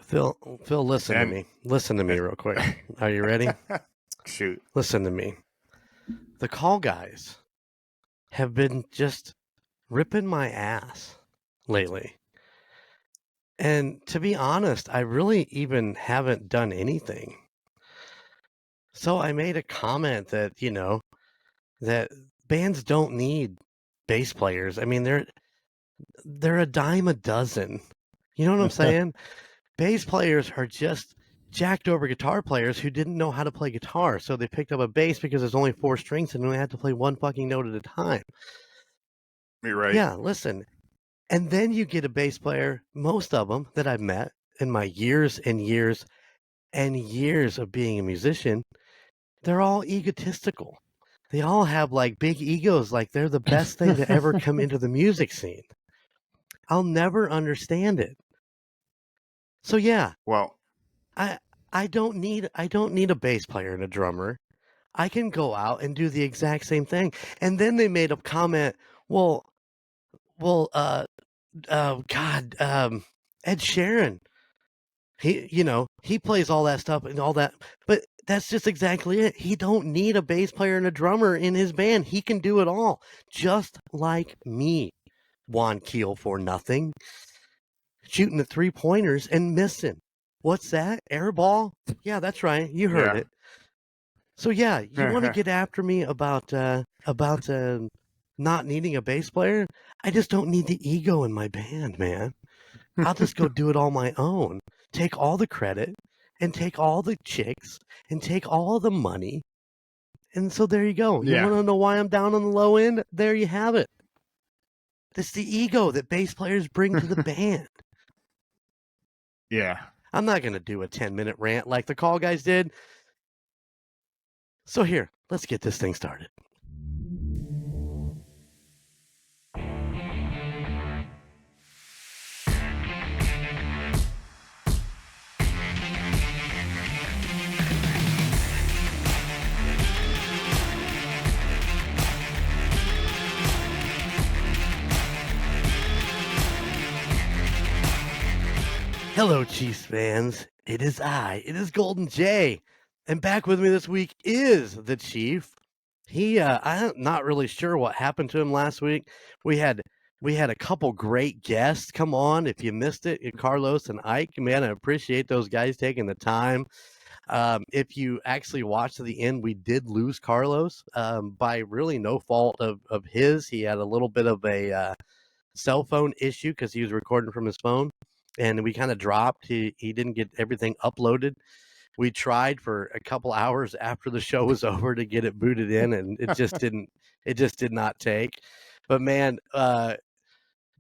Phil, listen to me. Listen to me real quick. Are you ready? Shoot. Listen to me. The call guys have been just ripping my ass lately. And to be honest, I really even haven't done anything. So I made a comment that, that bands don't need bass players. I mean, they're a dime a dozen. You know what I'm saying? Bass players are just jacked over guitar players who didn't know how to play guitar. So they picked up a bass because there's only 4 strings and they had to play one fucking note at a time. You're right. Yeah, listen. And then you get a bass player, most of them that I've met in my years and years and years of being a musician, they're all egotistical. They all have like big egos, like they're the best thing to ever come into the music scene. I'll never understand it. So yeah, Well, I don't need a bass player and a drummer. I can go out and do the exact same thing. And then they made a comment, God, Ed Sheeran, he plays all that stuff and all that, but that's just exactly it. He don't need a bass player and a drummer in his band. He can do it all, just like me. Juan Keel for nothing, shooting the 3-pointers and missing. What's that? Air ball? Yeah, that's right. You heard it. So yeah, you want to get after me about not needing a bass player? I just don't need the ego in my band, man. I'll just go do it all my own. Take all the credit and take all the chicks and take all the money. And so there you go. You want to know why I'm down on the low end? There you have it. That's the ego that bass players bring to the band. Yeah. I'm not going to do a 10-minute rant like the call guys did. So here, let's get this thing started. Hello, Chiefs fans. It is Golden Jay. And back with me this week is the Chief. I'm not really sure what happened to him last week. We had a couple great guests come on. If you missed it, Carlos and Ike, man, I appreciate those guys taking the time. If you actually watched to the end, we did lose Carlos by really no fault of his. He had a little bit of a cell phone issue because he was recording from his phone. And we kind of dropped. He didn't get everything uploaded. We tried for a couple hours after the show was over to get it booted in, and it just did not take. But man,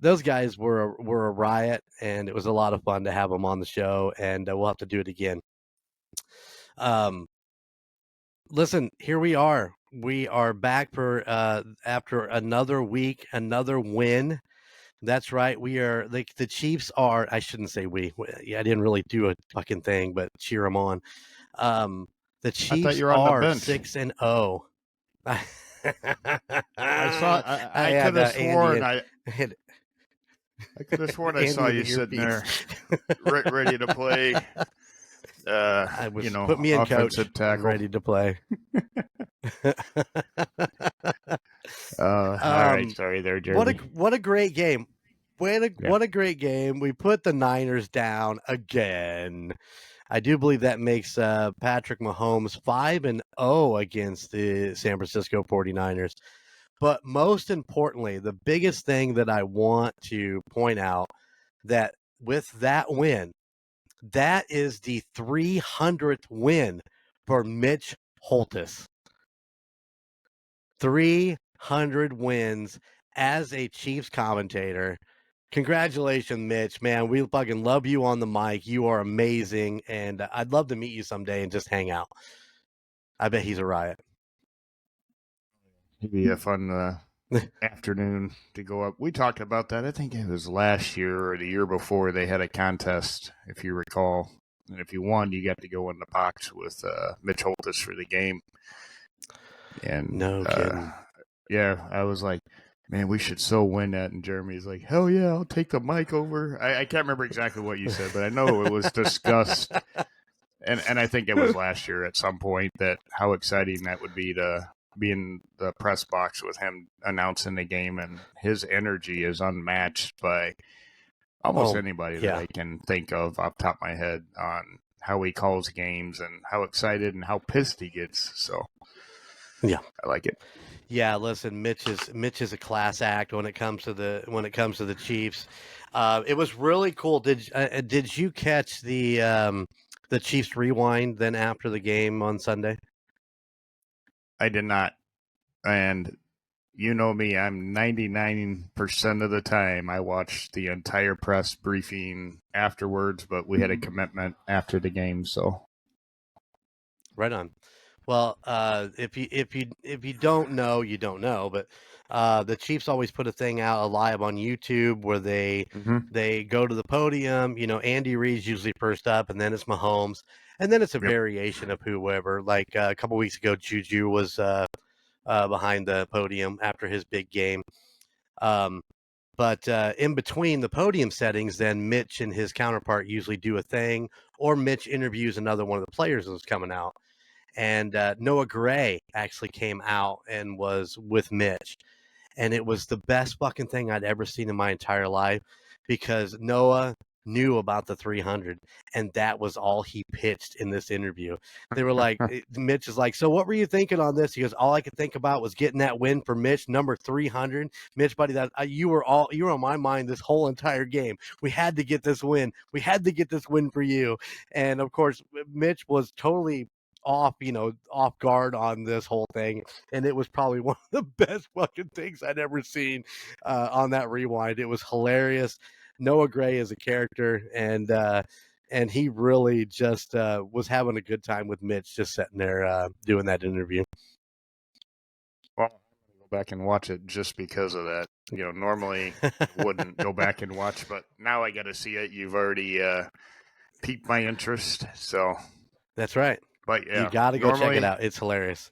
those guys were a riot, and it was a lot of fun to have them on the show, and we'll have to do it again. Listen, here we are. We are back for after another week, another win. That's right. We are the Chiefs are. I shouldn't say we. I didn't really do a fucking thing, but cheer them on. The Chiefs are 6-0. I could have sworn I could have sworn I saw you sitting there ready to play. I was put me in coach, tackle. ready to play. All right, sorry there, Jeremy. What a great game. What a great game. We put the Niners down again. I do believe that makes Patrick Mahomes 5-0 against the San Francisco 49ers. But most importantly, the biggest thing that I want to point out, that with that win, that is the 300th win for Mitch Holthus. 300 wins as a Chiefs commentator. Congratulations, Mitch, man. We fucking love you on the mic. You are amazing, and I'd love to meet you someday and just hang out. I bet he's a riot. It'd be a fun afternoon to go up. We talked about that. I think it was last year or the year before. They had a contest, if you recall. And if you won, you got to go in the box with Mitch Holthus for the game. And no kidding. Yeah, I was like, Man, we should so win that. And Jeremy's like, hell yeah, I'll take the mic over. I can't remember exactly what you said, but I know it was discussed. And I think it was last year at some point that how exciting that would be to be in the press box with him announcing the game. And his energy is unmatched by almost anybody that I can think of off the top of my head on how he calls games and how excited and how pissed he gets. So yeah, I like it. Yeah, listen, Mitch is a class act when it comes to the Chiefs. It was really cool. Did you catch the Chiefs rewind then after the game on Sunday? I did not. And you know me, I'm 99% of the time I watched the entire press briefing afterwards, but we had a commitment after the game, so Right on. Well, if you don't know, you don't know, but the Chiefs always put a thing out live on YouTube where they go to the podium. You know, Andy Reid's usually first up, and then it's Mahomes, and then it's a variation of whoever. Like a couple weeks ago, Juju was behind the podium after his big game. But in between the podium settings, then Mitch and his counterpart usually do a thing, or Mitch interviews another one of the players that's coming out. And Noah Gray actually came out and was with Mitch. And it was the best fucking thing I'd ever seen in my entire life because Noah knew about the 300 and that was all he pitched in this interview. They were like, Mitch is like, so what were you thinking on this? He goes, all I could think about was getting that win for Mitch, number 300. Mitch, buddy, that you were on my mind this whole entire game. We had to get this win. We had to get this win for you. And of course, Mitch was totally off guard on this whole thing, and it was probably one of the best fucking things I'd ever seen on that rewind. It was hilarious. Noah Gray is a character, and he really just was having a good time with Mitch, just sitting there doing that interview. Well, I'm gonna go back and watch it just because of that. You know, normally wouldn't go back and watch, but now I got to see it. You've already piqued my interest, so that's right. But yeah, you got to go check it out. It's hilarious.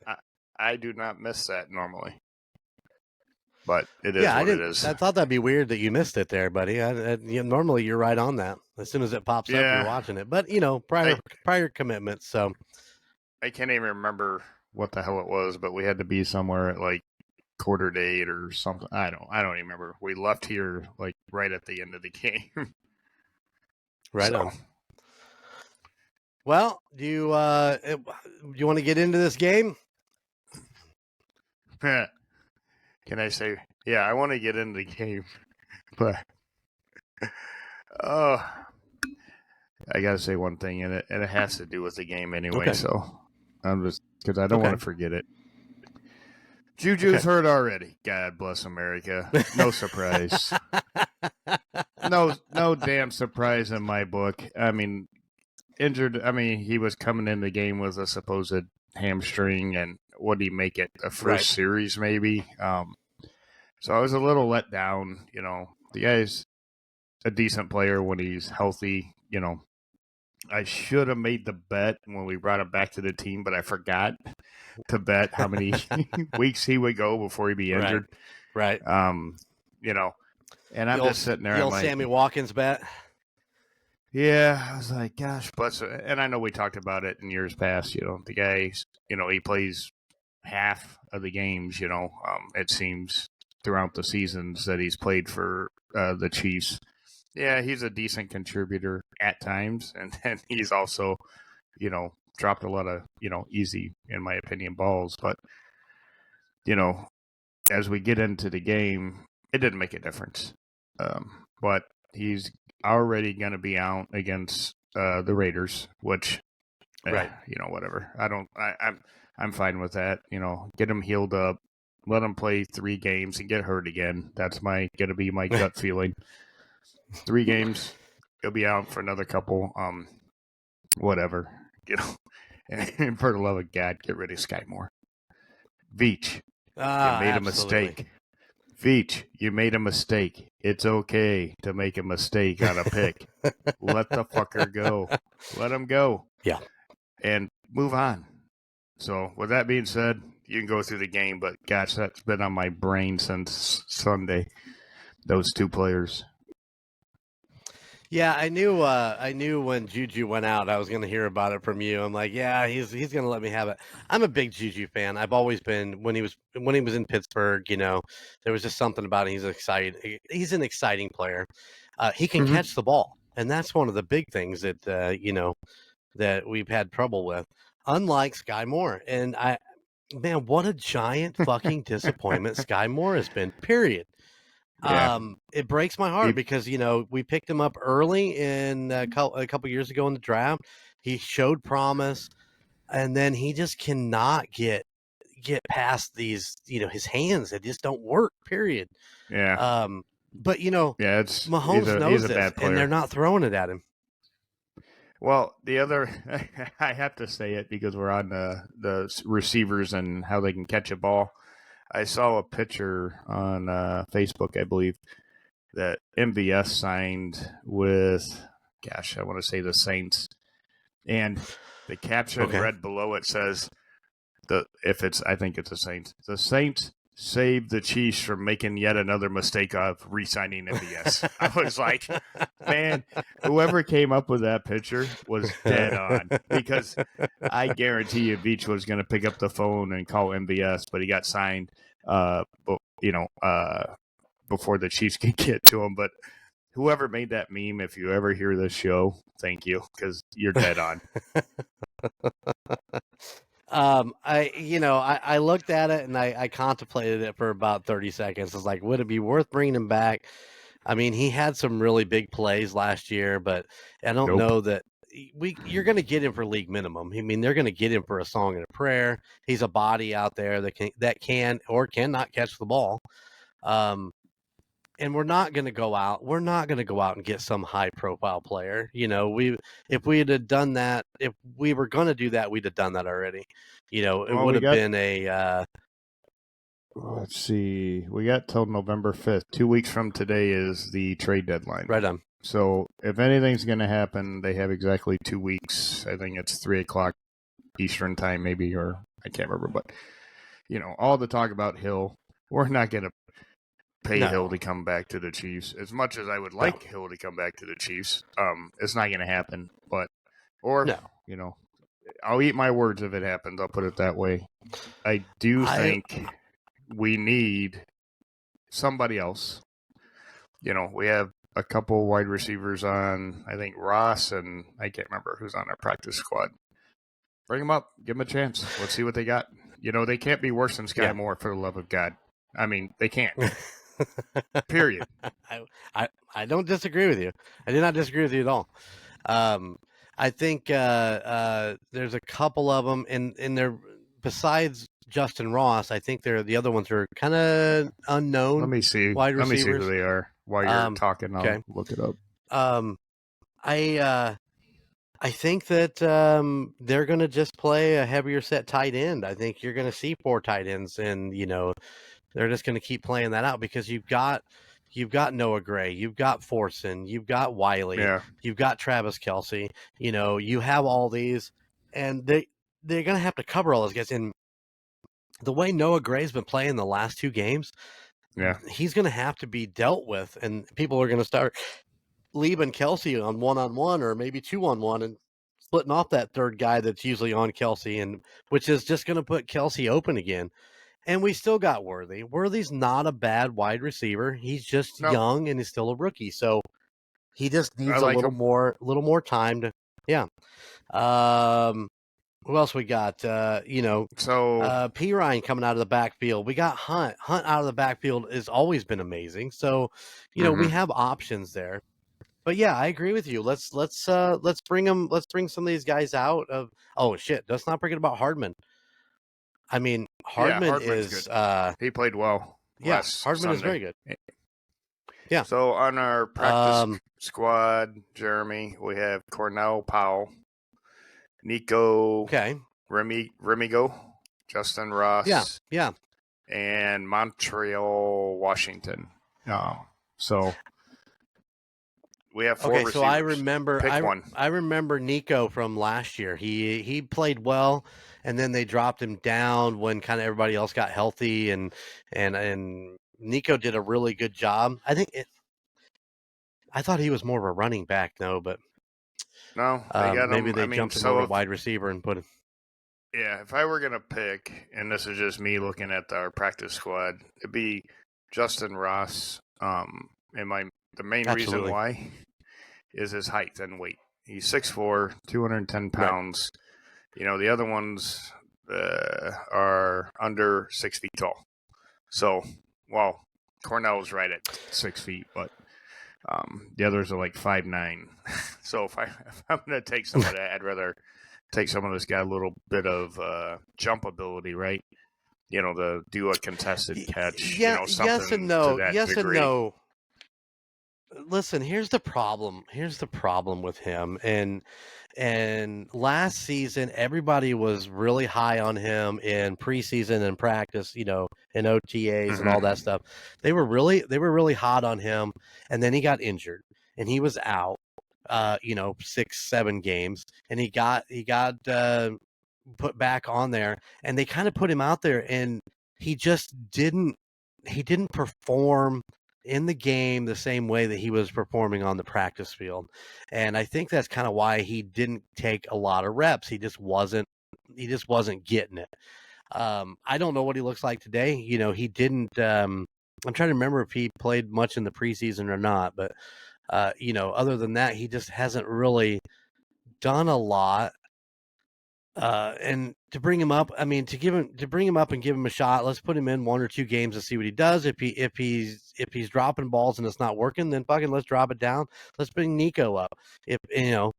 I do not miss that normally, but it is what it is. I thought that'd be weird that you missed it there, buddy. Normally you're right on that. As soon as it pops up, you're watching it. But prior commitments. So I can't even remember what the hell it was, but we had to be somewhere at like 7:45 or something. I don't even remember. We left here like right at the end of the game. Right on. Well, do you want to get into this game? Can I say, yeah, I want to get into the game, but I gotta say one thing, and it has to do with the game anyway. Okay. So I'm just because I don't want to forget it. Juju's hurt already. God bless America. No surprise. No damn surprise in my book. I mean, injured. I mean, he was coming in the game with a supposed hamstring, and what did he make it? A first series, maybe. So I was a little let down. You know, the guy's a decent player when he's healthy. You know, I should have made the bet when we brought him back to the team, but I forgot to bet how many weeks he would go before he'd be injured. Right. You know, and I'm just sitting there. The old Sammy Watkins bet. Yeah, I was like, gosh, but and I know we talked about it in years past. You know, the guy, you know, he plays half of the games. You know, it seems throughout the seasons that he's played for the Chiefs. Yeah, he's a decent contributor at times, and then he's also, you know, dropped a lot of, you know, easy, in my opinion, balls. But, you know, as we get into the game, it didn't make a difference. But he's already going to be out against the Raiders, which, you know, whatever. I'm fine with that. You know, get him healed up, let him play 3 games and get hurt again. That's going to be my gut feeling. 3 games, he'll be out for another couple. Whatever, you know. And for the love of God, get rid of Sky Moore. Veach, you made a mistake. Veach, you made a mistake. It's okay to make a mistake on a pick. Let the fucker go. Let him go. Yeah. And move on. So, with that being said, you can go through the game, but gosh, that's been on my brain since Sunday. Those two players. Yeah, I knew when Juju went out, I was going to hear about it from you. I'm like, yeah, he's going to let me have it. I'm a big Juju fan. I've always been when he was in Pittsburgh. There was just something about him. He's an exciting player. He can catch the ball, and that's one of the big things that that we've had trouble with. Unlike Sky Moore, and man, what a giant fucking disappointment Sky Moore has been. Period. Yeah. It breaks my heart because we picked him up early in a couple years ago in the draft. He showed promise, and then he just cannot get past these. His hands, they just don't work. Period. Yeah. But Yeah, Mahomes knows he's a this, bad player. and they're not throwing it at him. Well, the other, I have to say it because we're on the receivers and how they can catch a ball. I saw a picture on Facebook, I believe, that MVS signed with, gosh, I want to say the Saints, and the caption read below it says, I think it's the Saints. The Saints saved the Chiefs from making yet another mistake of re-signing MVS. I was like, man, whoever came up with that picture was dead on, because I guarantee you Beach was going to pick up the phone and call MVS, but he got signed, before the Chiefs could get to him. But whoever made that meme, if you ever hear this show, thank you, because you're dead on. I looked at it and I contemplated it for about 30 seconds. I was like, would it be worth bringing him back? I mean, he had some really big plays last year, but I don't know that you're going to get him for league minimum. I mean, they're going to get him for a song and a prayer. He's a body out there that can or cannot catch the ball. And we're not going to go out. We're not going to go out and get some high profile player. If we had done that, if we were going to do that, we'd have done that already. It would have been a. Let's see. We got till November 5th. 2 weeks from today is the trade deadline. Right on. So if anything's going to happen, they have exactly 2 weeks. I think it's 3:00 Eastern time, maybe, or I can't remember. But, all the talk about Hill, we're not going to pay Hill to come back to the Chiefs. As much as I would like Hill to come back to the Chiefs, it's not going to happen. I'll eat my words if it happens. I'll put it that way. I think we need somebody else. We have a couple wide receivers on, I think Ross, and I can't remember who's on our practice squad. Bring them up. Give them a chance. Let's see what they got. They can't be worse than Sky Moore, for the love of God. I mean, they can't. Period. I don't disagree with you. I do not disagree with you at all. I think there's a couple of them, and they're, besides Justin Ross, I think the other ones are kind of unknown. Let me see. Wide receivers. Let me see who they are while you're talking. I'll look it up. I think that they're going to just play a heavier set tight end. I think you're going to see 4 tight ends, and they're just going to keep playing that out because you've got Noah Gray, you've got Forson, you've got Wiley, you've got Travis Kelce. You have all these, and they're going to have to cover all those guys. And the way Noah Gray's been playing the last 2 games, he's going to have to be dealt with, and people are going to start leaving Kelce on 1-on-1 or maybe 2-on-1 and splitting off that third guy that's usually on Kelce, and which is just going to put Kelce open again. And we still got Worthy. Worthy's not a bad wide receiver. He's just young and he's still a rookie. So he just needs a little more time to, who else we got? P. Ryan coming out of the backfield. We got Hunt. Hunt out of the backfield has always been amazing. So, we have options there. But yeah, I agree with you. Let's bring them. Let's bring some of these guys out of. Oh shit! Let's not forget about Hardman. I mean, Hardman is good. He played well. Yes, Hardman is very good. Yeah. So on our practice squad, Jeremy, we have Cornell Powell, Nico, Remigo, Justin Ross, and Montreal Washington. So We have 4 Okay, so I receivers. remember Pick one. I remember Nico from last year. He played well, and then they dropped him down when kind of everybody else got healthy, and Nico did a really good job. I thought he was more of a running back though, but No, they got maybe him. I they mean, jumped him over so to wide receiver and put him. yeah, if I were gonna pick, and this is just me looking at our practice squad, it'd be Justin Ross. And the main reason Absolutely. why is his height and weight. He's 6'4", 210 pounds. You know, the other ones are under 6 feet tall. So, well, Cornell's right at 6 feet, but the others are like 5'9". So if I'm going to take some of that, I'd rather take someone that's got a little bit of jump ability, right? You know, to do a contested catch. Yeah, you know, something yes and no. to that Yes degree. and no. Listen, here's the problem. Here's the problem with him. And last season, everybody was really high on him in preseason and practice, you know, in OTAs and all that stuff. They were really hot on him, and then he got injured and he was out, you know, 6-7 games, and he got put back on there, and they kind of put him out there, and he just didn't perform in the game the same way that he was performing on the practice field. And I think that's kind of why he didn't take a lot of reps. He just wasn't getting it. I don't know what he looks like today. You know, he didn't I'm trying to remember if he played much in the preseason or not, but you know, other than that, he just hasn't really done a lot. And to bring him up, I mean, to bring him up and give him a shot, let's put him in 1 or 2 games and see what he does. If he's dropping balls and it's not working, then fucking let's drop it down. Let's bring Nico up. If you know,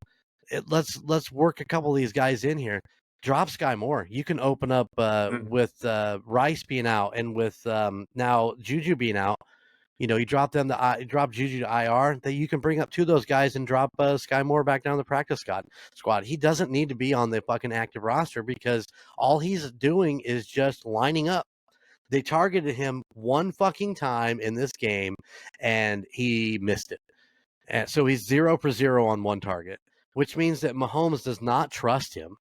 let's work a couple of these guys in here. Drop Sky Moore. You can open up with Rice being out and with now Juju being out. You know, you drop Juju to IR, that you can bring up 2 of those guys and drop Sky Moore back down the practice squad. He doesn't need to be on the fucking active roster because all he's doing is just lining up. They targeted him 1 fucking time in this game, and he missed it. And so he's 0 for 0 on 1 target, which means that Mahomes does not trust him.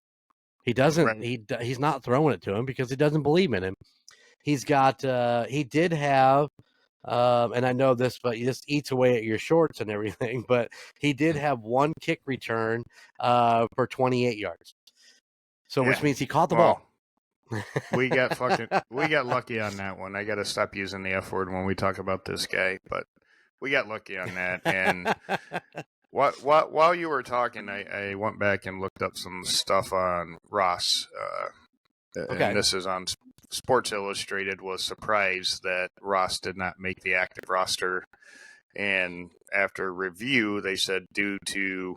He doesn't. Right. He's not throwing it to him because he doesn't believe in him. He's got. He did have. And I know this, but he just eats away at your shorts and everything. But he did have 1 kick return for 28 yards. So, which means he caught the ball. we got lucky on that one. I got to stop using the F word when we talk about this guy, but we got lucky on that. And while you were talking, I went back and looked up some stuff on Ross. Okay. And this is on Sports Illustrated. Was surprised that Ross did not make the active roster. And after review, they said due to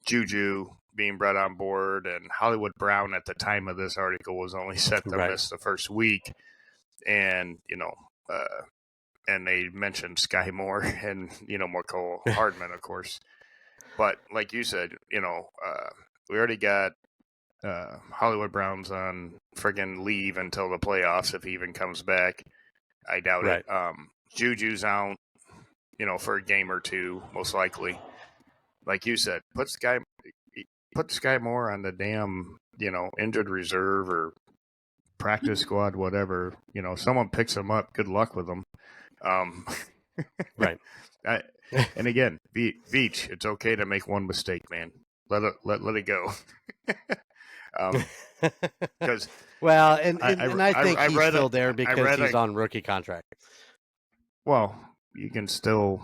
Juju being brought on board, and Hollywood Brown at the time of this article was only set to miss the first week. And, you know, and they mentioned Sky Moore and, you know, Michael Hardman, of course. But like you said, you know, we already got Hollywood Brown's on friggin' leave until the playoffs if he even comes back. I doubt it. Juju's out, you know, for a game or 2, most likely. Like you said, put Sky Moore on the damn, you know, injured reserve or practice squad, whatever. You know, someone picks him up. Good luck with him. Right. And again, Veach, it's okay to make 1 mistake, man. Let it go. Because well, and I think he's still there because he's on rookie contract. Well, you can still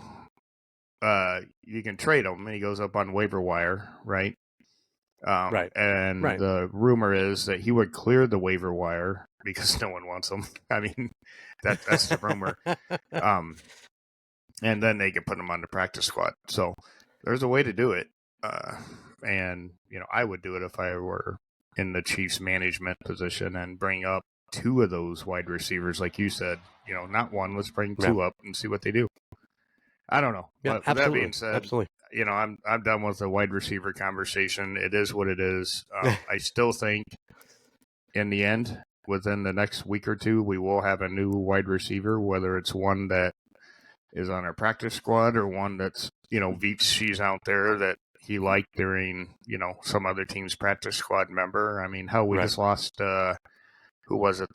you can trade him, and he goes up on waiver wire, right? And the rumor is that he would clear the waiver wire because no one wants him. I mean, that's the rumor. And then they could put him on the practice squad. So there's a way to do it. And, you know, I would do it if I were in the Chiefs management position and bring up 2 of those wide receivers, like you said. You know, not 1. Let's bring 2 up and see what they do. I don't know. Yeah, but that being said, you know, I'm done with the wide receiver conversation. It is what it is. I still think in the end, within the next week or 2, we will have a new wide receiver, whether it's one that is on our practice squad or one that's Veets she's out there that he liked during, some other team's practice squad member. I mean, hell, we just lost, who was it?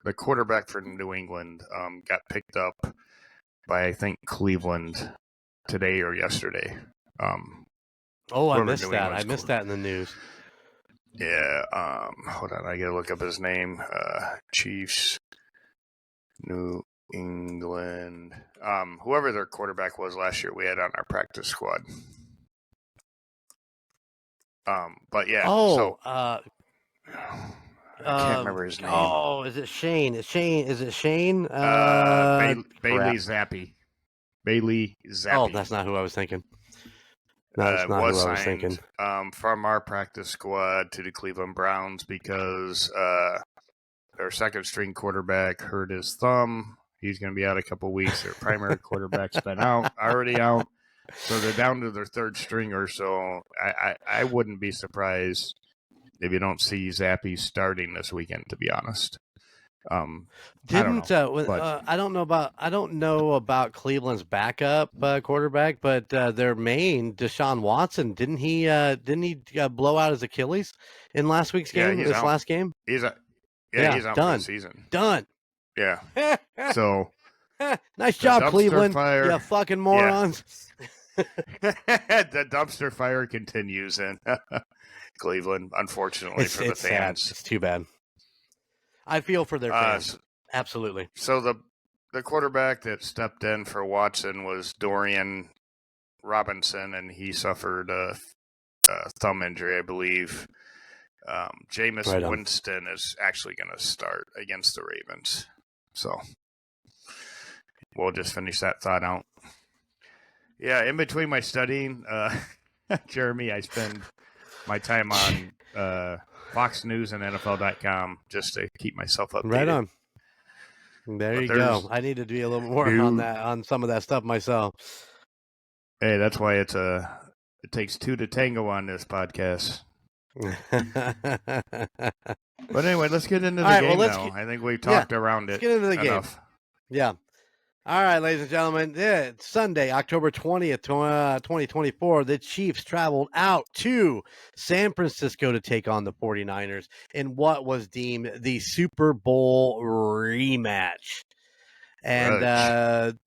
The quarterback for New England got picked up by, I think, Cleveland today or yesterday. I missed that. I missed that in the news. Yeah. Hold on. I got to look up his name. Chiefs, New England. Whoever their quarterback was last year, we had on our practice squad. But yeah. I can't remember his name. Oh, is it Shane? Is it Shane? Bailey Zappi. Bailey Zappi. Oh, that's not who I was thinking. No, that's not who I was thinking. From our practice squad to the Cleveland Browns because their second string quarterback hurt his thumb. He's going to be out a couple weeks. Their primary quarterback's been already out. So they're down to their third stringer. So I wouldn't be surprised if you don't see Zappi starting this weekend, to be honest. I don't know about Cleveland's backup quarterback, but their main Deshaun Watson, didn't he blow out his Achilles in last week's game? Last game, he's out for the season. Done. Yeah. So nice job, Cleveland. Fire, you fucking morons. Yeah. The dumpster fire continues in Cleveland, unfortunately, for the fans. Sad. It's too bad. I feel for their fans. Absolutely. So the quarterback that stepped in for Watson was Dorian Robinson, and he suffered a thumb injury, I believe. Jameis Winston is actually going to start against the Ravens. So we'll just finish that thought out. Yeah, in between my studying, Jeremy, I spend my time on Fox News and NFL.com just to keep myself updated. Right on. There you go. I need to do a little more on some of that stuff myself. Hey, that's why it takes two to tango on this podcast. But anyway, let's get into the game now. I think we've talked around it. Let's get into the enough. Game. Yeah. All right, ladies and gentlemen, it's Sunday, October 20th, 2024. The Chiefs traveled out to San Francisco to take on the 49ers in what was deemed the Super Bowl rematch. And,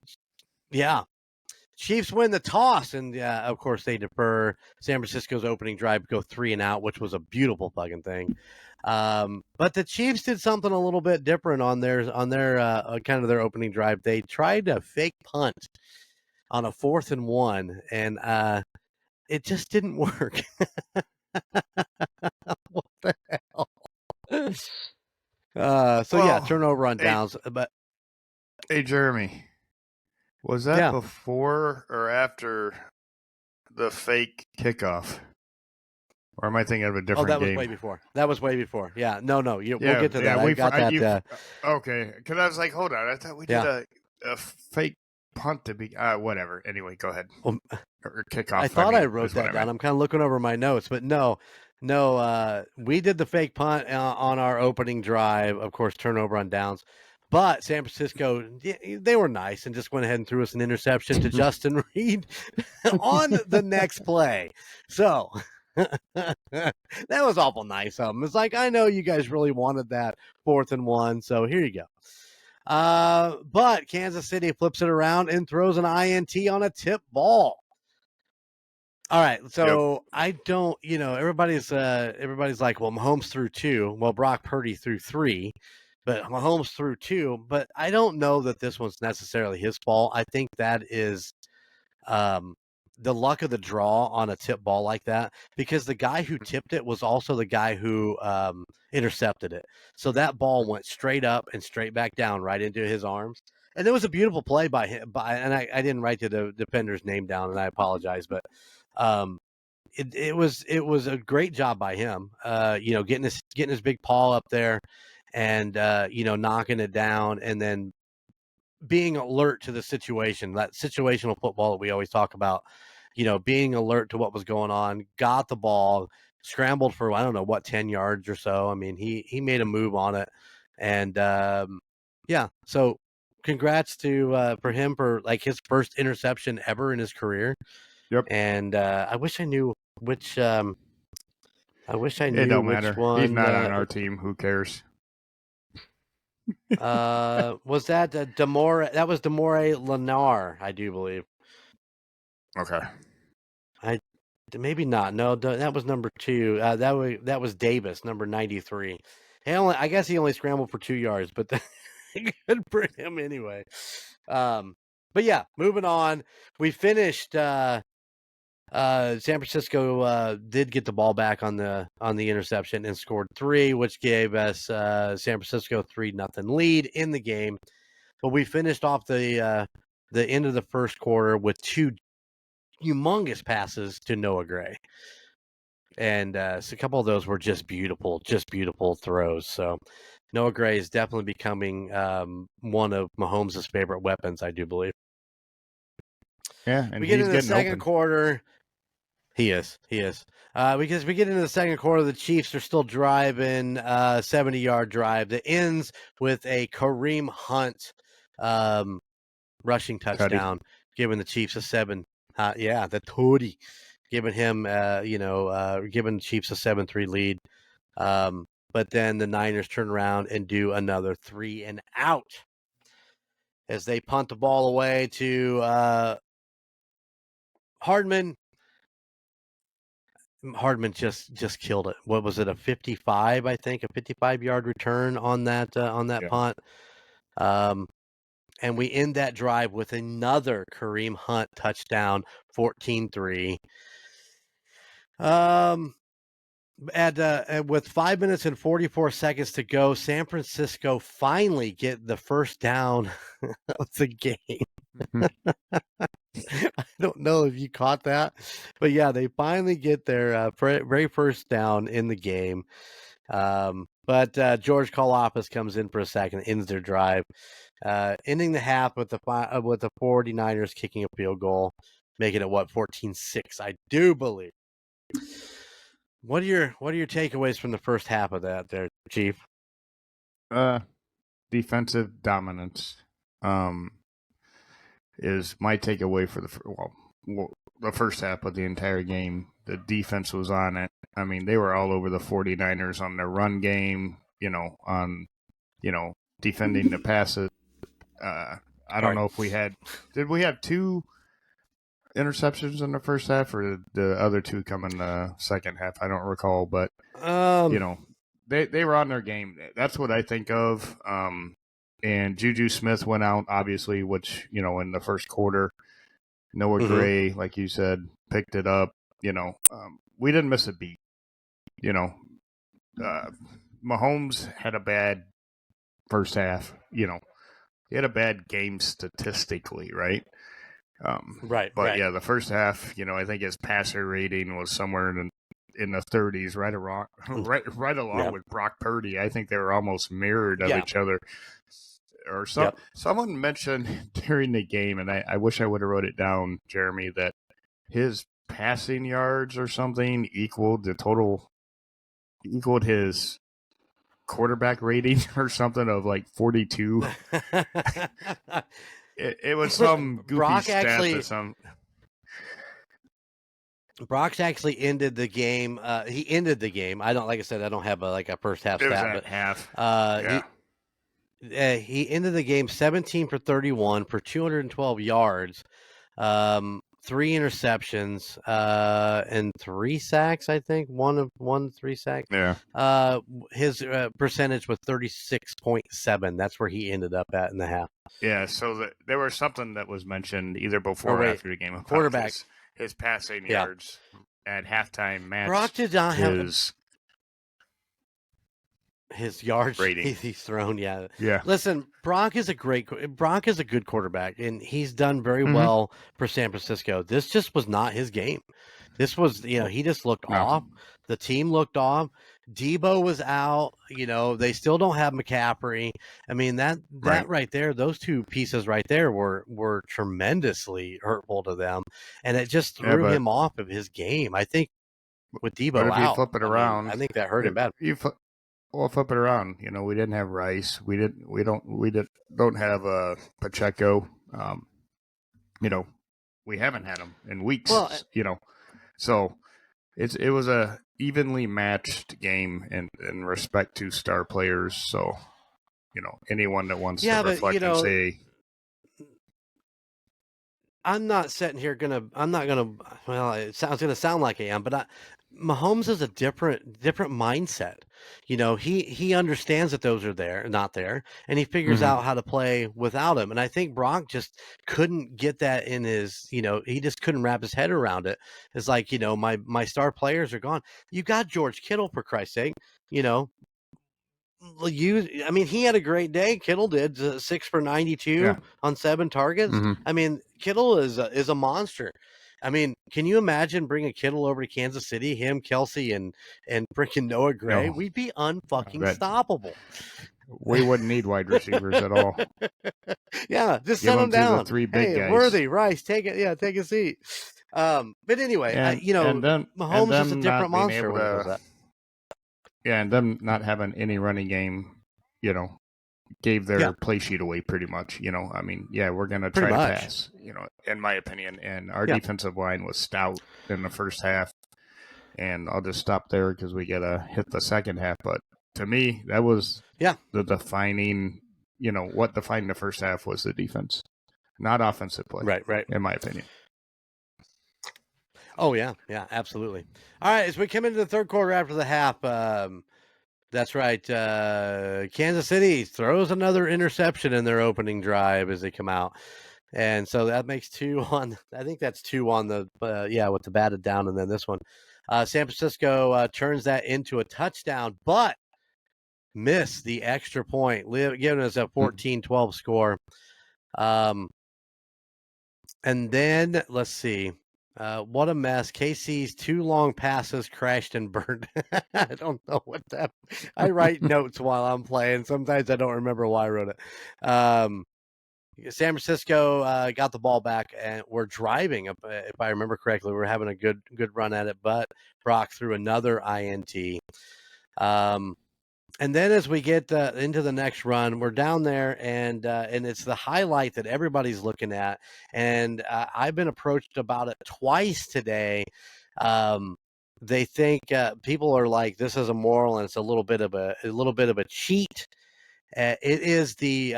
Chiefs win the toss, and of course they defer. San Francisco's opening drive go 3-and-out, which was a beautiful fucking thing. But the Chiefs did something a little bit different on their kind of their opening drive. They tried a fake punt on a 4th and 1, and it just didn't work. What the hell? Turnover on downs. But hey, Jeremy, was that before or after the fake kickoff? Or am I thinking of a different game? That was way before. Yeah. No. We'll get to that. I got that. Okay. Because I was like, hold on. I thought we did a fake punt to be... whatever. Anyway, go ahead. Or kickoff. I thought I wrote that down. I'm kind of looking over my notes. But no. We did the fake punt on our opening drive. Of course, turnover on downs. But San Francisco, they were nice and just went ahead and threw us an interception to Justin Reed on the next play. So... that was awful nice of them. It's like, I know you guys really wanted that 4th and 1, so here you go. But Kansas City flips it around and throws an INT on a tip ball. All right, so I don't, everybody's like, well, Mahomes threw 2. Well, Brock Purdy threw 3, but Mahomes threw 2. But I don't know that this one's necessarily his fault. I think that is the luck of the draw on a tip ball like that, because the guy who tipped it was also the guy who intercepted it. So that ball went straight up and straight back down right into his arms. And it was a beautiful play by him. And I didn't write the defender's name down, and I apologize, but it was a great job by him. Getting his big paw up there and knocking it down, and then being alert to the situation, that situational football that we always talk about, being alert to what was going on, got the ball, scrambled for, 10 yards or so. I mean, he made a move on it. And so congrats for him for like his first interception ever in his career. Yep. And I wish I knew which. I wish I It knew don't which matter. He's one. not on our team. Who cares? Was that Demore? That was Demore Lenar, I do believe. Okay. Maybe not. No, that was number 2. That was Davis, number 93. I guess he only scrambled for 2 yards, but good for him anyway. But yeah, moving on. We finished. San Francisco did get the ball back on the interception and scored 3, which gave us San Francisco 3-0 lead in the game. But we finished off the end of the first quarter with 2 humongous passes to Noah Gray. And so a couple of those were just beautiful throws. So Noah Gray is definitely becoming one of Mahomes' favorite weapons, I do believe. Yeah, and We get he's into the getting second open. quarter. He is. Because we get into the second quarter, the Chiefs are still driving 70-yard drive that ends with a Kareem Hunt rushing touchdown, giving the Chiefs a 7. The Toady, giving him giving the Chiefs a 7-3 lead. But then the Niners turn around and do another 3 and out as they punt the ball away to Hardman. Hardman just killed it. What was it? A 55, I think, a 55-yard return on that punt. And we end that drive with another Kareem Hunt touchdown, 14-3. With 5 minutes and 44 seconds to go, San Francisco finally get the first down of the game. I don't know if you caught that, but yeah, they finally get their very first down in the game. But George Karlaftis comes in for a second, ends their drive, ending the half with the 49ers kicking a field goal, making it 14-6, I do believe. What are your takeaways from the first half of that there, Chief? Defensive dominance is my takeaway for the first half of the entire game. The defense was on it. I mean, they were all over the 49ers on their run game, defending the passes. I don't know if did we have 2 interceptions in the first half, or did the other 2 come in the second half? I don't recall, but they were on their game. That's what I think of. And Juju Smith went out, obviously, which, in the first quarter. Noah Gray, like you said, picked it up. We didn't miss a beat. Mahomes had a bad first half. He had a bad game statistically, right? But yeah, the first half, I think his passer rating was somewhere in the 30s, right along with Brock Purdy. I think they were almost mirrored of each other. Or someone mentioned during the game, and I wish I would have wrote it down, Jeremy, that his passing yards or something equaled his quarterback rating or something of like 42. It was some goofy stat. Brock actually ended the game. He ended the game. I don't have a first half stat, but half. He ended the game 17 for 31 for 212 yards, 3 interceptions, and 3 sacks. I think 3 sacks. Yeah. His percentage was 36.7. That's where he ended up at in the half. Yeah. So there was something that was mentioned either before or after the game. Quarterback. His passing yards at halftime matched Brock did not his yards rating. he's thrown. Yeah. Yeah. Listen, Brock is a good quarterback, and he's done very well for San Francisco. This just was not his game. This was, he just looked off. The team looked off. Debo was out. They still don't have McCaffrey. I mean, that right there, those 2 pieces right there were tremendously hurtful to them, and it just threw him off of his game. I think with Debo out, you flip it around, I think that hurt him bad. Flip it around. We didn't have Rice. We don't have Pacheco. we haven't had them in weeks. Well, So it was a evenly matched game in respect to star players. So anyone that wants to yeah, but reflect and say, I'm not sitting here I'm not gonna. Well, it's gonna sound like I am, but Mahomes is a different mindset. He understands that those are not there, and he figures out how to play without him. And I think Brock just couldn't get that in his. He just couldn't wrap his head around it. It's like my star players are gone. You got George Kittle, for Christ's sake. He had a great day. Kittle did 6 for 92 on 7 targets. I mean, Kittle is a monster. I mean, can you imagine bringing Kittle over to Kansas City? Him, Kelsey, and freaking Noah Gray? We'd be unfucking stoppable. We wouldn't need wide receivers at all. Yeah, just set them down. The 3 big guys. Worthy, Rice, take it. Yeah, take a seat. But anyway, Mahomes is a different monster when it goes up. Yeah, and them not having any running game, gave their play sheet away pretty much. I mean, we're going to try to pass, in my opinion. And our defensive line was stout in the first half. And I'll just stop there because we got to hit the second half. But to me, that was the defining, what defined the first half was the defense, not offensive play. Right. In my opinion. Oh, yeah, absolutely. All right, as we come into the third quarter after the half, that's right. Kansas City throws another interception in their opening drive as they come out. And so that makes 2 on, I think that's 2 on the, with the batted down. And then this one, San Francisco turns that into a touchdown, but missed the extra point, giving us a 14-12 score. And then let's see. What a mess. KC's 2 long passes crashed and burned. I don't know what that. I write notes while I'm playing. Sometimes I don't remember why I wrote it. San Francisco got the ball back and we're driving. If I remember correctly, we're having a good run at it, but Brock threw another INT. And then as we get into the next run, we're down there, and it's the highlight that everybody's looking at. And I've been approached about it twice today. They think people are like, this is immoral, and it's a little bit of a cheat. It is the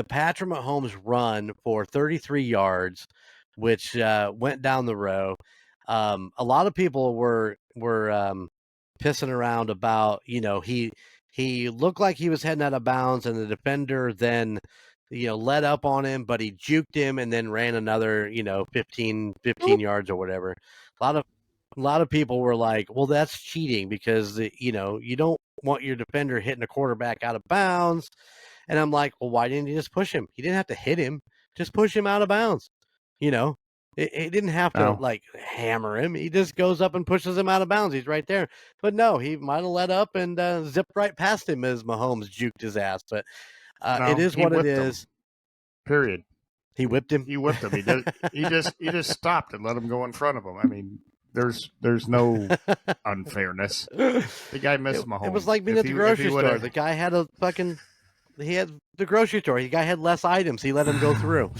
Patrick Mahomes run for 33 yards, which went down the row. A lot of people were pissing around about, he looked like he was heading out of bounds, and the defender then, let up on him, but he juked him and then ran another, 15 yards or whatever. A lot of people were like, well, that's cheating because, you don't want your defender hitting a quarterback out of bounds. And I'm like, well, why didn't you just push him? He didn't have to hit him. Just push him out of bounds. He didn't have to hammer him. He just goes up and pushes him out of bounds. He's right there. But no, he might have let up and zipped right past him as Mahomes juked his ass. But it is what it is. Period. He whipped him. He whipped him. He just stopped and let him go in front of him. I mean, there's no unfairness. The guy missed Mahomes. It was like being at the grocery store. The guy had he had the grocery store. The guy had less items. He let him go through.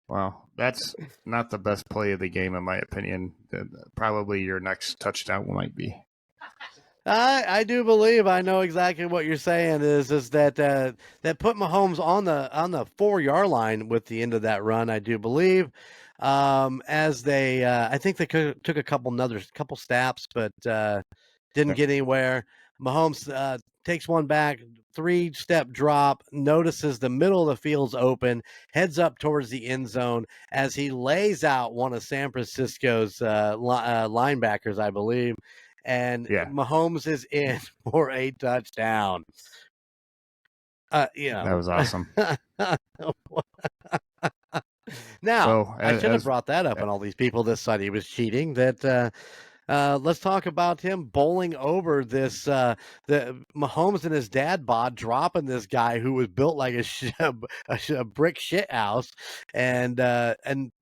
Well, that's not the best play of the game, in my opinion. Probably your next touchdown might be. I do believe I know exactly what you're saying is that that put Mahomes on the 4-yard line with the end of that run. I do believe as they I think they took a couple snaps, but didn't get anywhere. Mahomes takes one back, 3-step drop, notices the middle of the field's open, heads up towards the end zone as he lays out one of San Francisco's linebackers, I believe. And Mahomes is in for a touchdown. That was awesome. Now, I should have brought that up on all these people this side. He was cheating. That let's talk about him bowling over this the Mahomes and his dad bod dropping this guy who was built like a brick shit house, and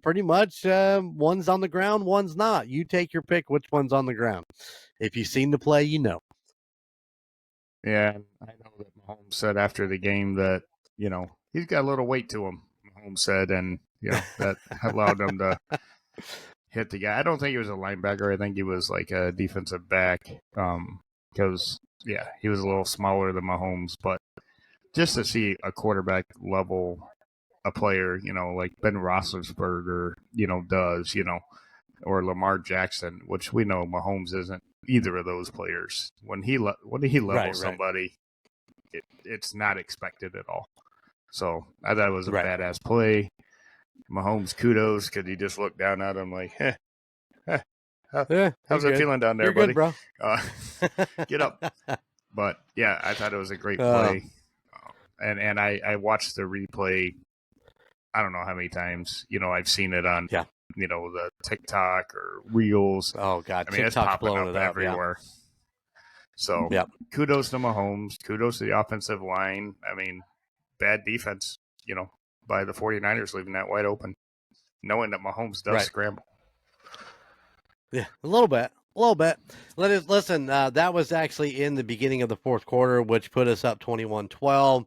pretty much one's on the ground, one's not. You take your pick which one's on the ground. If you've seen the play, you know. Yeah, I know that Mahomes said after the game that he's got a little weight to him. Mahomes said, and that allowed them to hit the guy. I don't think he was a linebacker. I think he was like a defensive back. Because he was a little smaller than Mahomes, but just to see a quarterback level a player, like Ben Roethlisberger, does, or Lamar Jackson, which we know Mahomes isn't either of those players. When he levels somebody, it's not expected at all. So I thought it was a badass play. Mahomes, kudos, because he just looked down at him like, how's it feeling down there, You're buddy? Good, bro. Get up. But yeah, I thought it was a great play. And I watched the replay. I don't know how many times, I've seen it on, the TikTok or Reels. Oh God, I mean, it's popping up everywhere. Yeah. So kudos to Mahomes. Kudos to the offensive line. I mean, bad defense, by the 49ers leaving that wide open, knowing that Mahomes does scramble. Yeah, a little bit. Listen, that was actually in the beginning of the fourth quarter, which put us up 21-12.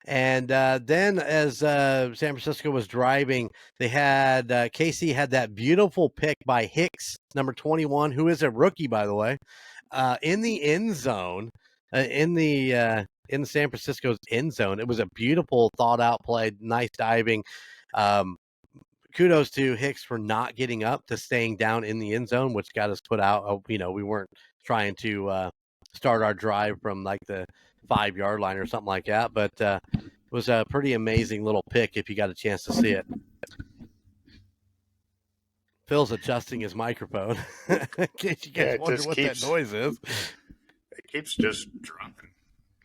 And then as San Francisco was driving, they had KC had that beautiful pick by Hicks, number 21, who is a rookie, by the way, in the end zone, in San Francisco's end zone. It was a beautiful, thought out play, nice diving. Kudos to Hicks for not getting up, to staying down in the end zone, which got us put out. We weren't trying to start our drive from like the 5-yard line or something like that, but it was a pretty amazing little pick if you got a chance to see it. Phil's adjusting his microphone in case you guys wonder what that noise is. It keeps just dropping.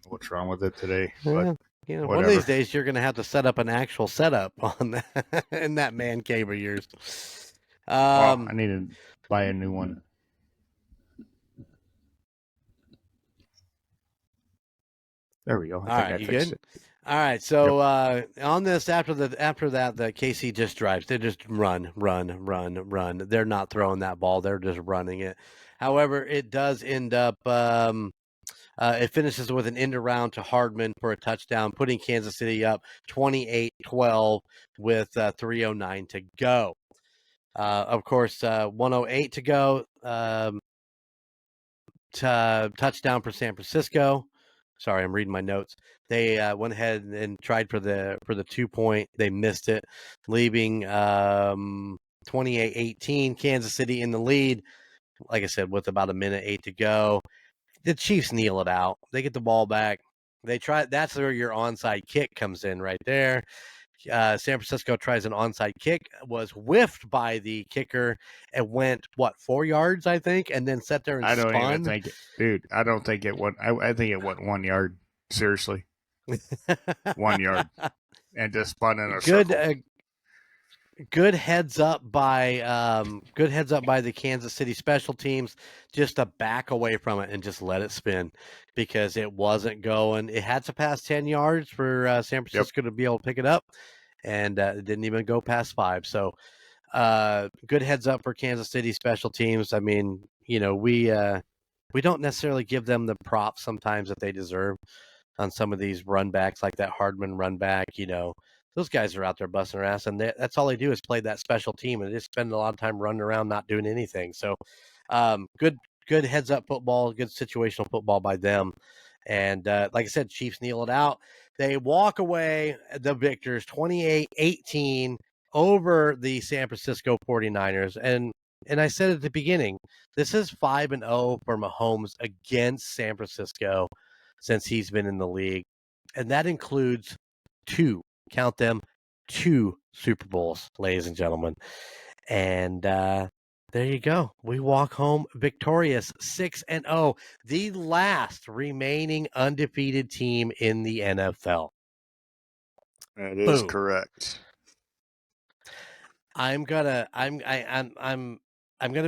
What's wrong with it today? But one of these days you're going to have to set up an actual setup on that in that man cave of yours. I need to buy a new one. There we go. I think I fixed it. All right. So on this, after that, the KC just drives. They just run. They're not throwing that ball. They're just running it. However, it does end up. It finishes with an end around to Hardman for a touchdown, putting Kansas City up 28-12 with 3:09 to go. Of course, 1:08 to go. Touchdown for San Francisco. Sorry, I'm reading my notes. They went ahead and tried for the 2-point. They missed it, leaving 28-18. Kansas City in the lead. Like I said, with about 1:08 to go. The Chiefs kneel it out. They get the ball back. They try. That's where your onside kick comes in right there. San Francisco tries an onside kick, was whiffed by the kicker and went 4 yards, I think, and then sat there and spun. I don't even think it, dude. I don't think it went. I think it went 1 yard. Seriously, 1 yard, and just spun in a circle. Good heads up by the Kansas City special teams, just to back away from it and just let it spin, because it wasn't going. It had to pass 10 yards for San Francisco to be able to pick it up, and it didn't even go past 5. So good heads up for Kansas City special teams. I mean, we don't necessarily give them the props sometimes that they deserve on some of these run backs, like that Hardman run back. Those guys are out there busting their ass, and that's all they do is play that special team, and they just spend a lot of time running around not doing anything. So good heads up football, good situational football by them. And like I said, Chiefs kneel it out. They walk away, the victors, 28-18 over the San Francisco 49ers. And I said at the beginning, this is 5-0 for Mahomes against San Francisco since he's been in the league. And that includes 2 Super Bowls, ladies and gentlemen. And there you go. We walk home victorious, 6-0, the last remaining undefeated team in the NFL. That is correct. I'm gonna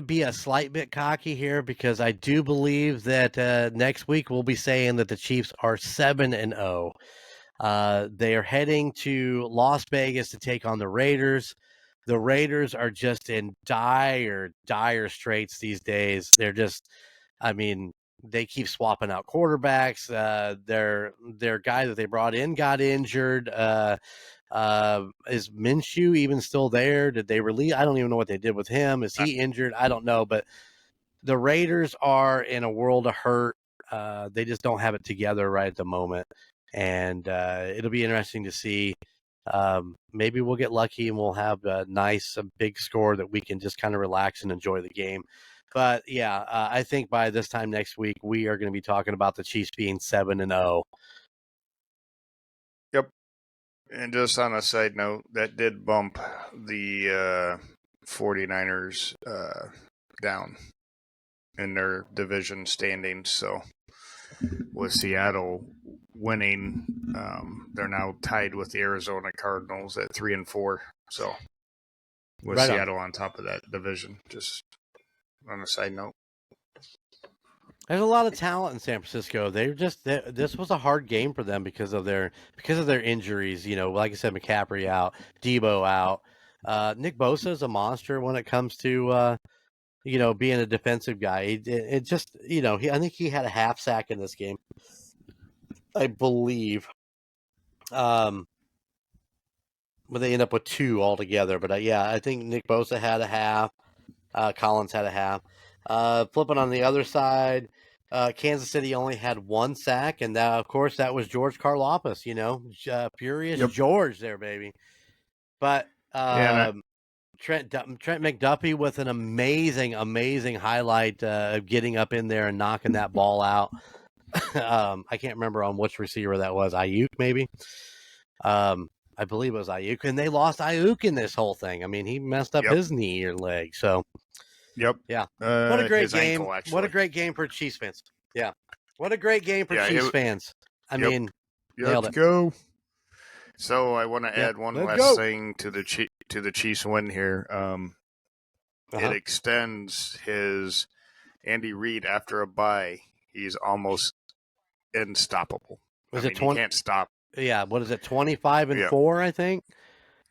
be a slight bit cocky here, because I do believe that next week we'll be saying that the Chiefs are 7-0. They are heading to Las Vegas to take on the Raiders. The Raiders are just in dire straits these days. They're just, they keep swapping out quarterbacks. Their guy that they brought in got injured. Is Minshew even still there? Did they release? I don't even know what they did with him. Is he injured? I don't know. But the Raiders are in a world of hurt. They just don't have it together right at the moment. And it'll be interesting to see. Maybe we'll get lucky and we'll have a big score that we can just kind of relax and enjoy the game. But yeah, I think by this time next week, we are going to be talking about the Chiefs being 7-0. Yep. And just on a side note, that did bump the 49ers down in their division standings. So with Seattle winning, they're now tied with the Arizona Cardinals at 3-4. So with Right on. Seattle on top of that division, just on a side note. There's a lot of talent in San Francisco. This was a hard game for them because of their injuries. You know, like I said, McCaffrey out, Debo out. Nick Bosa is a monster when it comes to being a defensive guy. It just I think he had a half sack in this game, I believe. But they end up with 2 altogether. But yeah, I think Nick Bosa had a half. Collins had a half. Flipping on the other side, Kansas City only had 1 sack, and of course that was George Karlaftis. Furious George there, baby. But Trent McDuffie with an amazing highlight of getting up in there and knocking that ball out. I can't remember on which receiver that was. Ayuk, maybe. I believe it was Ayuk, and they lost Ayuk in this whole thing. I mean, he messed up his knee or leg. So, yeah. What a great game! Ankle, what a great game for Chiefs fans. Yeah, what a great game for Chiefs fans. I mean, nailed it. Go. So I want to add one last thing to the Chiefs win here. It extends his Andy Reid after a bye. He's almost unstoppable. Was it 20? He can't stop. Yeah, what is it? 25-4, I think.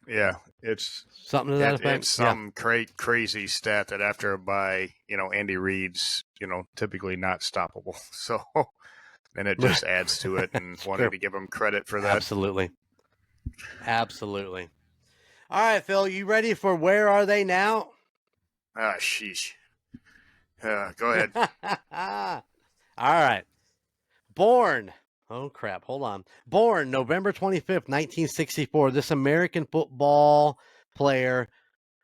Yeah, it's something to that effect. It's some crazy stat that after a bye, Andy Reid's typically not stoppable. So, and it just adds to it, and wanted to give him credit for that. Absolutely. All right, Phil, you ready for Where Are They Now? Ah, sheesh. Go ahead. All right. Born November 25th, 1964, this American football player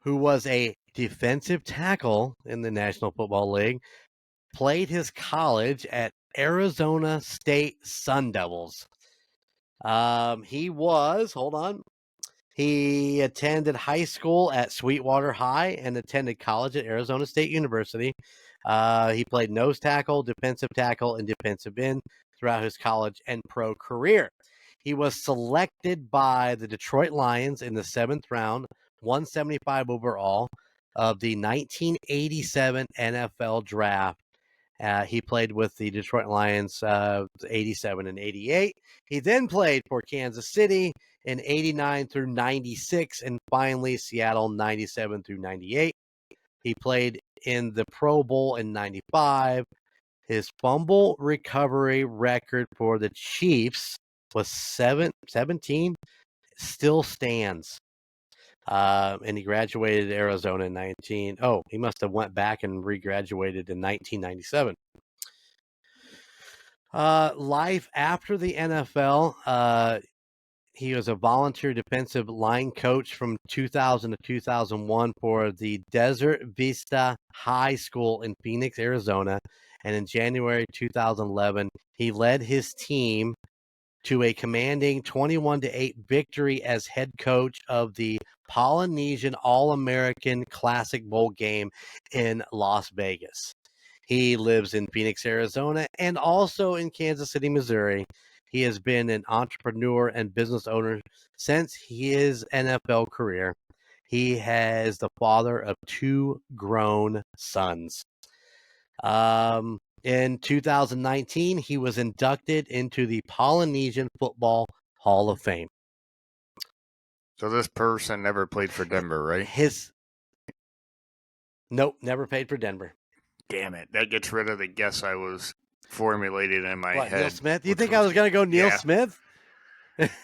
who was a defensive tackle in the National Football League played his college at Arizona State Sun Devils. He attended high school at Sweetwater High and attended college at Arizona State University. He played nose tackle, defensive tackle, and defensive end throughout his college and pro career. He was selected by the Detroit Lions in the 7th round, 175 overall of the 1987 NFL draft. He played with the Detroit Lions 87 and 88. He then played for Kansas City in 89 through 96, and finally Seattle 97 through 98. He played in the Pro Bowl in 95. His fumble recovery record for the Chiefs was 17, still stands. And he graduated Arizona in 19. Oh, he must have went back and regraduated in 1997. Life after the NFL. He was a volunteer defensive line coach from 2000 to 2001 for the Desert Vista High School in Phoenix, Arizona. And in January 2011, he led his team to a commanding 21-8 victory as head coach of the Polynesian All-American Classic Bowl game in Las Vegas. He lives in Phoenix, Arizona, and also in Kansas City, Missouri. He has been an entrepreneur and business owner since his NFL career. He is the father of 2 grown sons. In 2019, he was inducted into the Polynesian Football Hall of Fame. So this person never played for Denver, right? Nope, never played for Denver. Damn it. That gets rid of the guess I was formulating in my head. Neil Smith? You think I was going to go Neil Smith?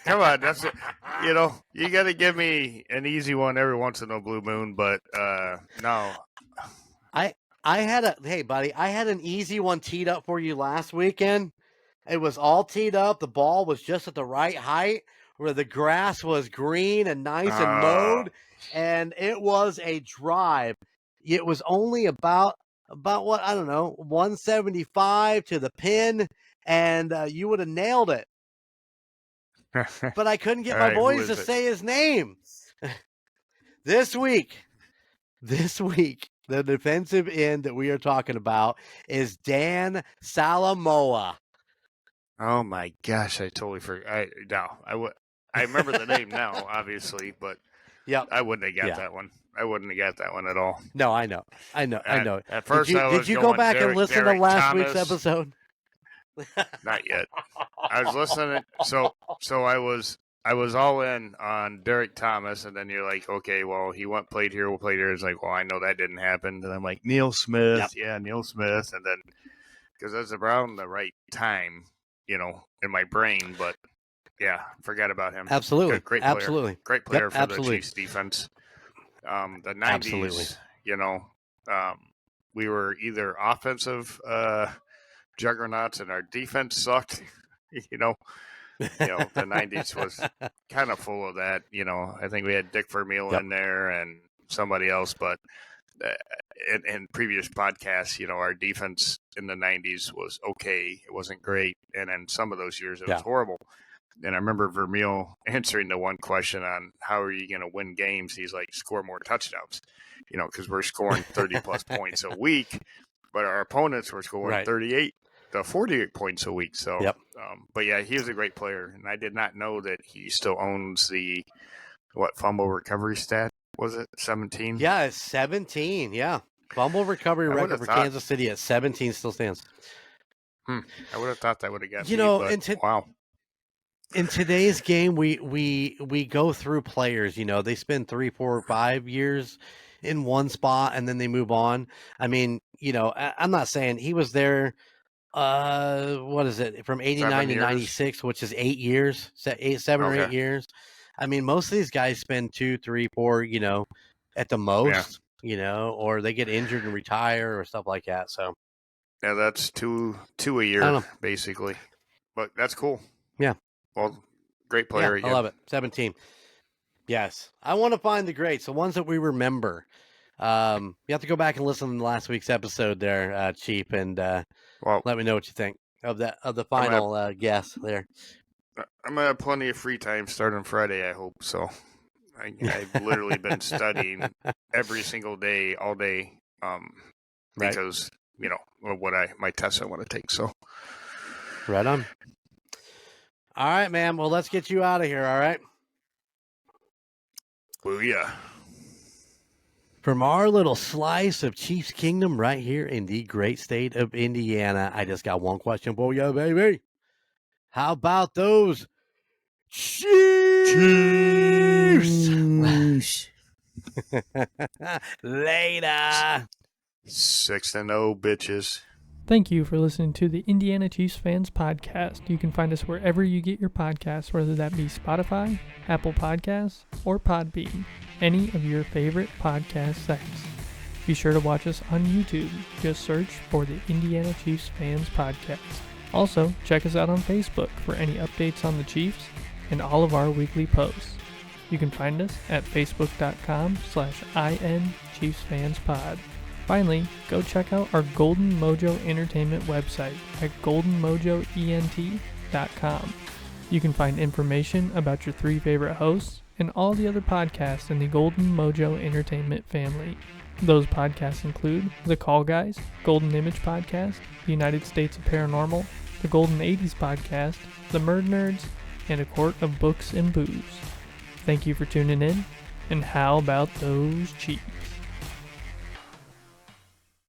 Come on, that's it. You got to give me an easy one every once in a blue moon, but no. I had an easy one teed up for you last weekend. It was all teed up. The ball was just at the right height where the grass was green and nice and mowed, and it was a drive. It was only about what, I don't know, 175 to the pin, and you would have nailed it. But I couldn't get All my right, who boys is to it? say his name. This week, the defensive end that we are talking about is Dan Salamoa. Oh my gosh, I totally forgot. I remember the name now, obviously, but Yep. I wouldn't have got that one. I wouldn't have got that one at all. No, I know. At first, Did you go back and listen to last week's episode? Not yet. I was listening. So I was all in on Derek Thomas, and then you're like, okay, well, he played here. It's like, well, I know that didn't happen. And I'm like, Neil Smith. Yep. Yeah, Neil Smith. And then, because that's around the right time, in my brain, but yeah, forgot about him. Absolutely. Great player. Absolutely. Great player for absolutely. the Chiefs defense. The 90s, Absolutely. we were either offensive juggernauts and our defense sucked. The 90s was kind of full of that. I think we had Dick Vermeil in there and somebody else, but in previous podcasts, our defense in the 90s was okay. It wasn't great. And in some of those years, it was horrible. And I remember Vermeil answering the one question on how are you going to win games? He's like, score more touchdowns, because we're scoring 30-plus points a week, but our opponents were scoring 38 to 48 points a week. So, but yeah, he was a great player. And I did not know that he still owns the, fumble recovery stat? Was it 17? Yeah, it's 17. Yeah. Fumble recovery record for Kansas City at 17 still stands. I would have thought that would have got wow. In today's game, we go through players, they spend 3, 4, 5 years in one spot and then they move on. I mean, I'm not saying he was there, what is it, from 89 to 96, which is 8 years, 7 or 8 years. I mean, most of these guys spend 2, 3, 4, at the most, or they get injured and retire or stuff like that. So yeah, that's two a year, basically. But that's cool. Yeah. Well, great player. Yeah, I love it. 17. Yes. I want to find the greats, the ones that we remember. You have to go back and listen to last week's episode there, Chief, and let me know what you think of the final guess there. I'm going to have plenty of free time starting Friday, I hope. So I've literally been studying every single day, all day, because, my tests I want to take. So right on. All right, man. Well, let's get you out of here, all right? Booyah. From our little slice of Chiefs Kingdom right here in the great state of Indiana, I just got one question for you, baby. How about those Chiefs? Later. 6-0, bitches. Thank you for listening to the Indiana Chiefs Fans Podcast. You can find us wherever you get your podcasts, whether that be Spotify, Apple Podcasts, or Podbean, any of your favorite podcast sites. Be sure to watch us on YouTube. Just search for the Indiana Chiefs Fans Podcast. Also, check us out on Facebook for any updates on the Chiefs and all of our weekly posts. You can find us at facebook.com/INChiefsFansPod. Finally, go check out our Golden Mojo Entertainment website at goldenmojoent.com. You can find information about your 3 favorite hosts and all the other podcasts in the Golden Mojo Entertainment family. Those podcasts include The Call Guys, Golden Image Podcast, The United States of Paranormal, The Golden 80s Podcast, The Murdnerds, and A Court of Books and Booze. Thank you for tuning in, and how about those Chiefs?